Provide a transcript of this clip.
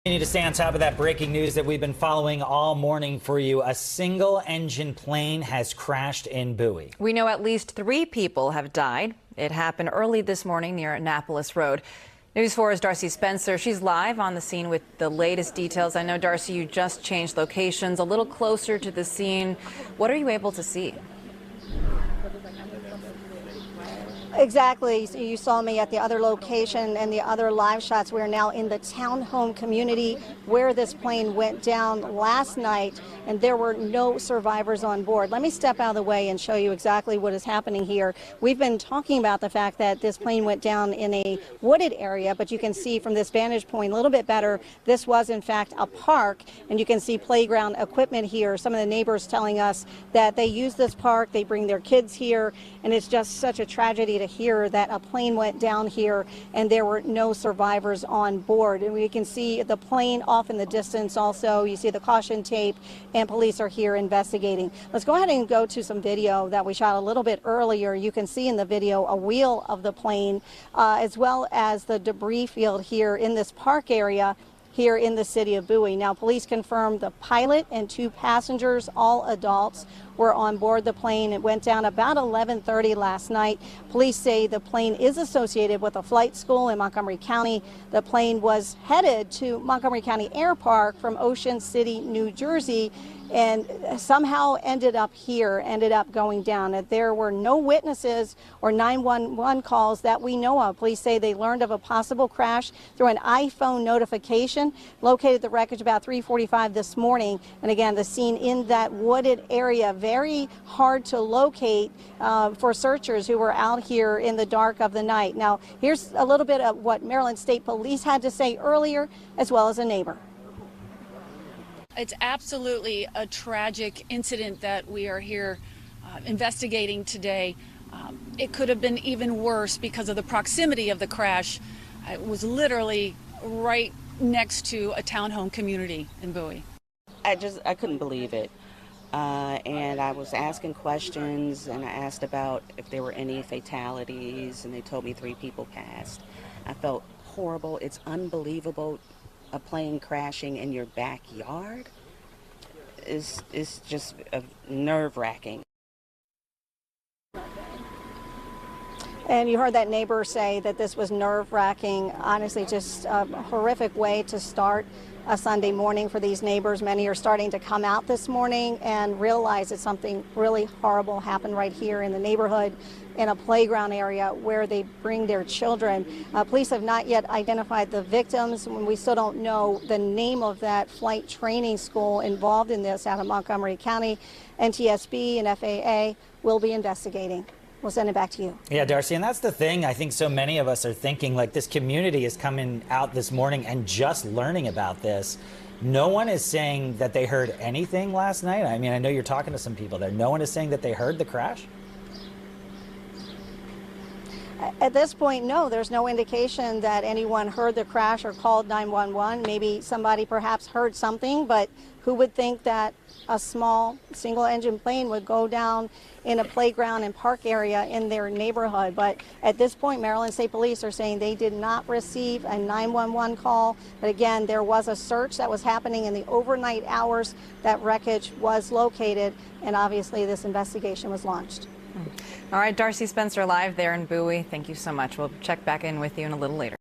You need to stay on top of that breaking news that we've been following all morning for you. A single-engine plane has crashed in Bowie. We know at least 3 people have died. It happened early this morning near Annapolis Road. News 4's Darcy Spencer. She's live on the scene with the latest details. I know, Darcy, you just changed locations a little closer to the scene. What are you able to see? Exactly. So you saw me at the other location and the other live shots. We are now in the townhome community where this plane went down last night, and there were no survivors on board. Let me step out of the way and show you exactly what is happening here. We've been talking about the fact that this plane went down in a wooded area, but you can see from this vantage point a little bit better, this was in fact a park, and you can see playground equipment here. Some of the neighbors telling us that they use this park, they bring their kids here, and it's just such a tragedy to hear that a plane went down here and there were no survivors on board. And we can see the plane off in the distance also. You see the caution tape, and police are here investigating. Let's go ahead and go to some video that we shot a little bit earlier. You can see in the video a wheel of the plane as well as the debris field here in this park area here in the city of Bowie. Now, police confirmed the pilot and 2 passengers, all adults, were on board the plane. It went down about 11:30 last night. Police say the plane is associated with a flight school in Montgomery County. The plane was headed to Montgomery County Air Park from Ocean City, New Jersey, and somehow ended up here, ended up going down. There were no witnesses or 911 calls that we know of. Police say they learned of a possible crash through an iPhone notification, located the wreckage about 3:45 this morning. And again, the scene in that wooded area, very hard to locate for searchers who were out here in the dark of the night. Now, here's a little bit of what Maryland State Police had to say earlier, as well as a neighbor. It's absolutely a tragic incident that we are here investigating today. It could have been even worse because of the proximity of the crash. It was literally right next to a townhome community in Bowie. I couldn't believe it. And I was asking questions, and I asked about if there were any fatalities, and they told me 3 people passed. I felt horrible. It's unbelievable. A plane crashing in your backyard is just nerve-wracking. And you heard that neighbor say that this was nerve-wracking. Honestly, just a horrific way to start a Sunday morning for these neighbors. Many are starting to come out this morning and realize that something really horrible happened right here in the neighborhood, in a playground area where they bring their children. Police have not yet identified the victims. We still don't know the name of that flight training school involved in this out of Montgomery County. NTSB and FAA will be investigating. We'll send it back to you. Yeah, Darcy, and that's the thing. I think so many of us are thinking, like, this community is coming out this morning and just learning about this. No one is saying that they heard anything last night. I mean, I know you're talking to some people there. No one is saying that they heard the crash? At this point, no, there's no indication that anyone heard the crash or called 911. Maybe somebody perhaps heard something, but who would think that a small single-engine plane would go down in a playground and park area in their neighborhood? But at this point, Maryland State Police are saying they did not receive a 911 call. But again, there was a search that was happening in the overnight hours. That wreckage was located, and obviously this investigation was launched. All right, Darcy Spencer live there in Bowie. Thank you so much. We'll check back in with you in a little later.